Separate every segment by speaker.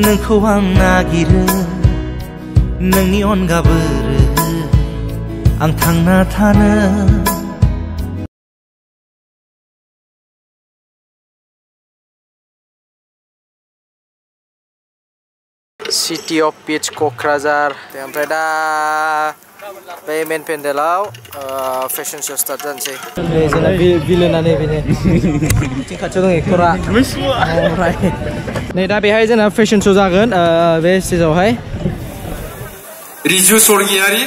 Speaker 1: नोंखौ आं नागिरो नोंनि अनगा बोरो आं थांना थानो
Speaker 2: City of Beach K'क्राझार ओमफ्राय दा बे मेन पेन्डेलाव फेशन शो स्टार्ट जानोसै जोंना भिलेनानै बेनो थिं खाथियाव दं एक्टरा ओमफ्राय नै दा बेहाय जोंना फेशन शो जागोन बे स्टेजावहाय
Speaker 3: रिजु स्वर्गियारि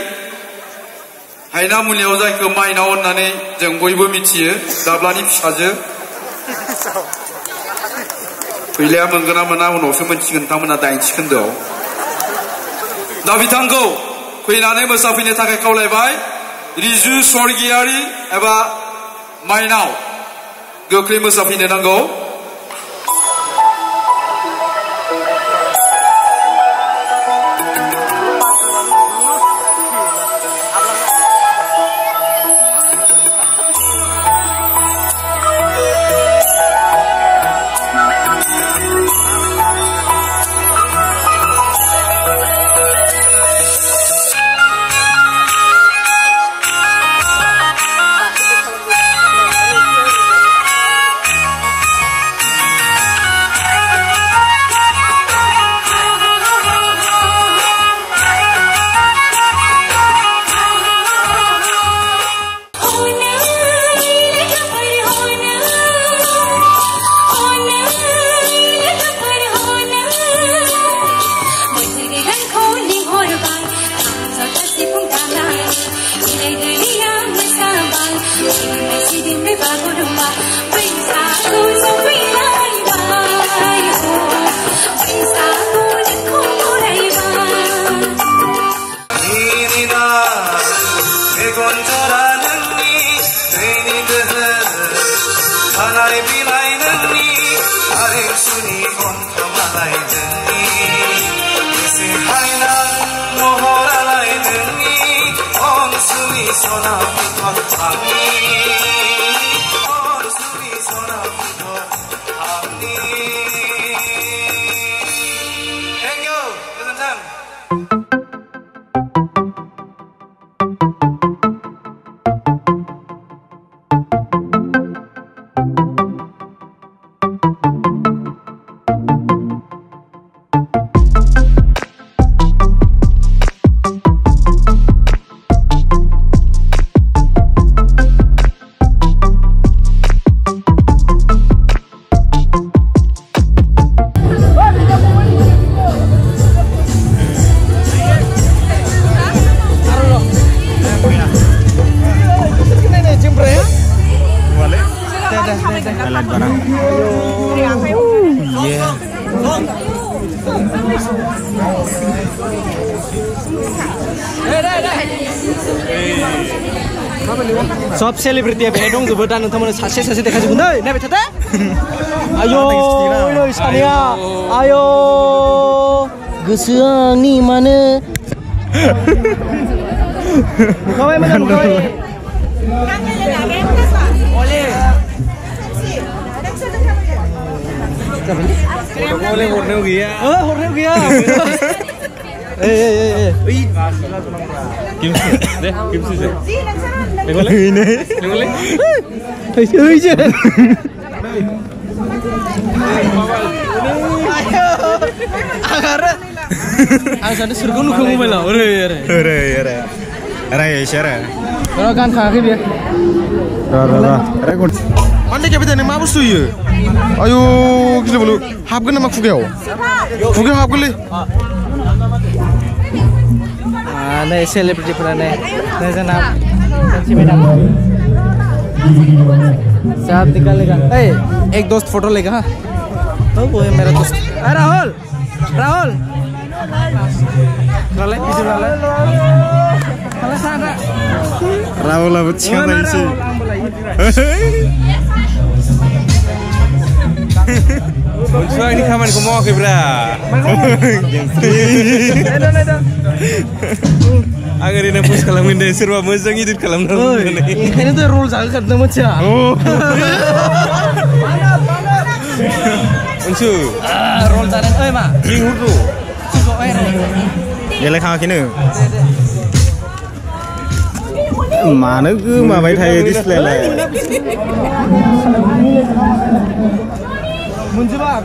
Speaker 3: हायना मुलियाव जायखौ माइनाव होननानै जों बयबो मिथियो दाब्लानि फिसाजो फैलाया मोनगोन ना मोना उनावसो मोनसिगोन नोंथांमोना 80 खोन्दोआव दा बिथांखौ फैनानै मोसाफैनो थाखाय खावलायबाय रिजु स्वर्गियारि एबा माइनाव गोख्रै मोसाफैनो नांगौ
Speaker 2: सब सेलिब्रिटिया बेहाय दंजोबो दा नोंथांमोन सासे सासे देखायजोबगोन नै नायबाय थादो आयो नै सानैया आयो गोसोआ आंनि मानो नुखाबाय मोजां नुखाबाय हरनायाव गैया हरनायाव गैया आं सानो सोरखौ नुखो मबाइलाव गान खाङाखै बेयो
Speaker 4: मानोथो खेबाय थायो मा बुस्थु इयो आयु गिलु बालु हाबगोन नामा खुगायाव हाबगोनलै
Speaker 2: नै सेलिब्रिटिफोरा नै जोंना सब निकालेगा एक दोस्त फोटो लेगा हाँ तो वो है मेरा दोस्त राहुल Rahul
Speaker 4: Raul lah buat siapa sih?
Speaker 3: Soalnya ini kaman kau mau kebra. Agar ini push kalau minda serba mazang itu kalau
Speaker 2: ini tuh rule jangan kena macam.
Speaker 4: Unsu.
Speaker 2: Roll jalan mah.
Speaker 4: Lihuru.
Speaker 2: Susu air.
Speaker 4: Yalah kang kini. Mana ke mabai thai display lah.
Speaker 2: Munjubah.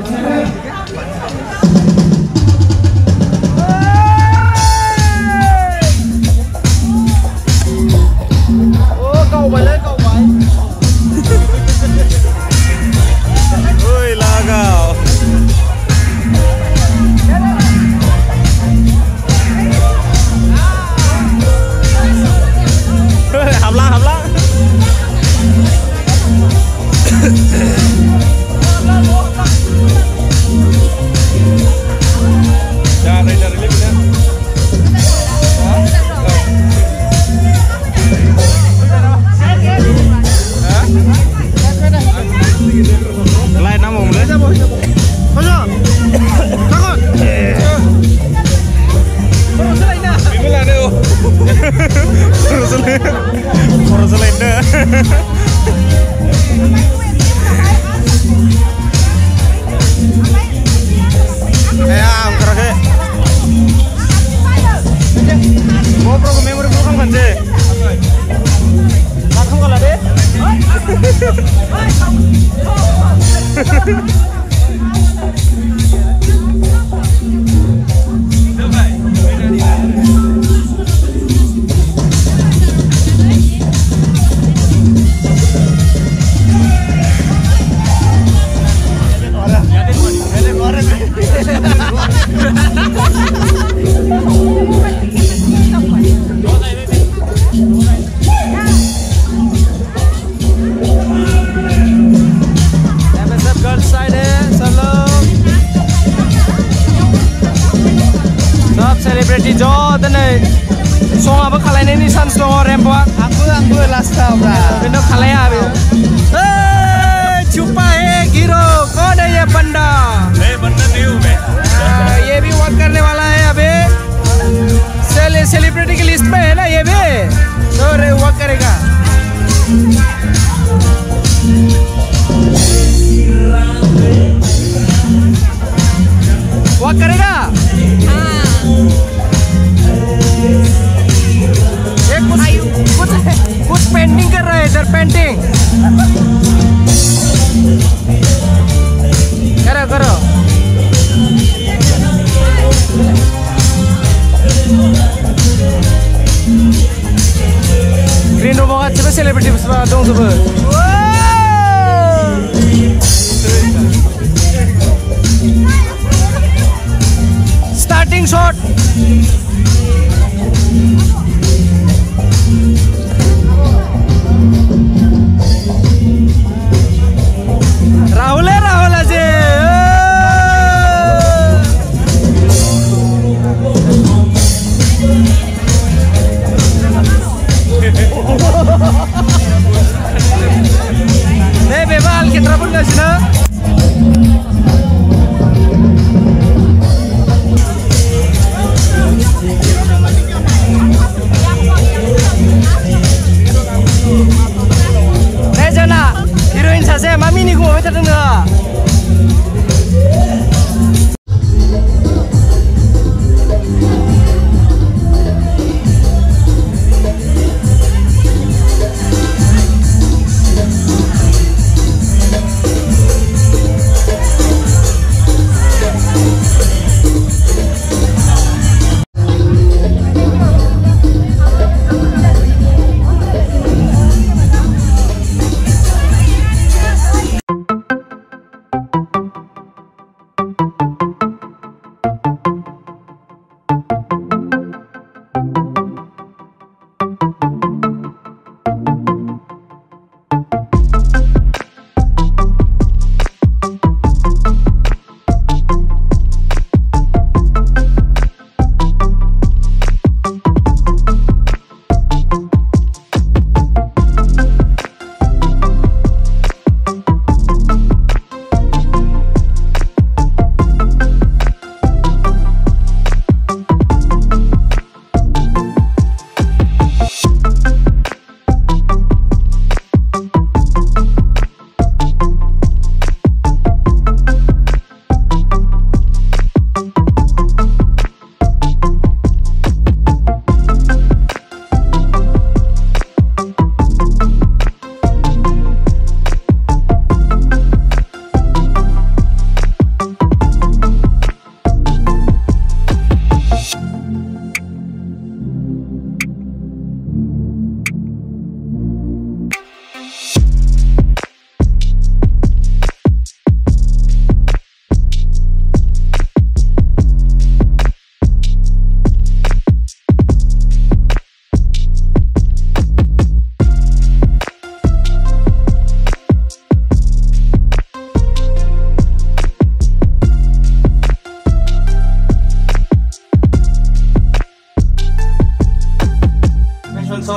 Speaker 2: Oh kau balik kau balik.
Speaker 4: Oi lagau. Habla. Dari lebih ya. Lain nama mulai. Masuk. Takut. Bimbingan deh. Terus lain deh. Ayam kerja. Mau program memori program kan je. Makan kalau deh.
Speaker 2: Celebrity jo tene song apa kalian ini sans dong rempo aku last time lah benda kalian abi chupa giro कौन है ये बंदा
Speaker 4: बंदा नहीं हूँ मैं
Speaker 2: ये भी वर्क करने वाला है अभी सेलिब्रिटी की लिस्ट में है ना ये भी तो वर्क करेगा वर्क करेगा कुछ पेंटिंग कर रहा है इधर पेंटिंग करो ग्रीन रूम का सब सेलिब्रिटी दो सब स्टार्टिंग शॉट राहुल जी नहीं बेबाल कितना पड़ गया ना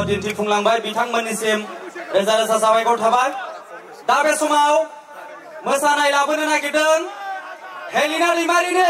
Speaker 5: दिन्थिफुंलांबाय बिथांमोननिसिम रोजा रोजा साबायखर थाबाय दा बे समाव मोसानाय लाबोनो नागिरदों हेलिना दैमारिनि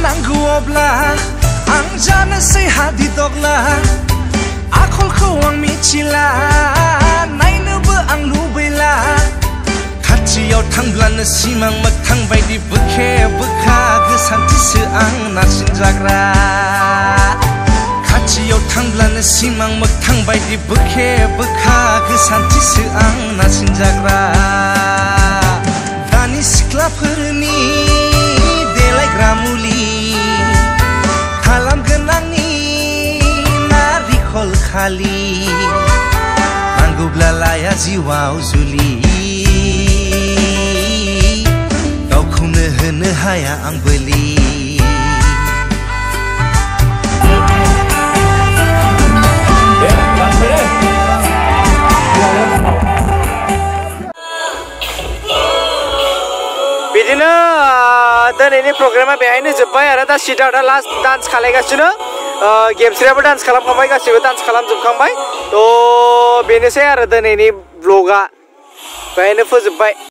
Speaker 1: नांगौब्ला आं जानोसै हादि दग्ला आखलखौ आं मिथिला नायनोबो आं लुबैला खाथियाव थांब्लानो सिमां मोगथां बायदि बोखे बोखा गोसांथिसो आं नारसिनजाग्रा खाथियाव थांब्लानो सिमां मोगथां बायदि बोखे बोखा गोसांथिसो आं नारसिनजाग्रा दानि सिख्लाफोरनि देलायग्रा मुलि खालामगोन आंनि नारिखल खालि नांगौब्ला लाया जिउआव जुलि गावखौनो होनो हाया आं बोलि
Speaker 2: बिदिनो दिनैनि प्रग्रामा बेहायनो जोब्बाय आरो दा सिद्धार्था लास्ट डान्स खालायगासिनो गेमस्रियाबो डान्स खालामखांबाय गासिबो डान्स खालामजोबखांबाय थ' बेनोसै आरो दिनैनि ब्लगा बेहायनो फोजोब्बाय।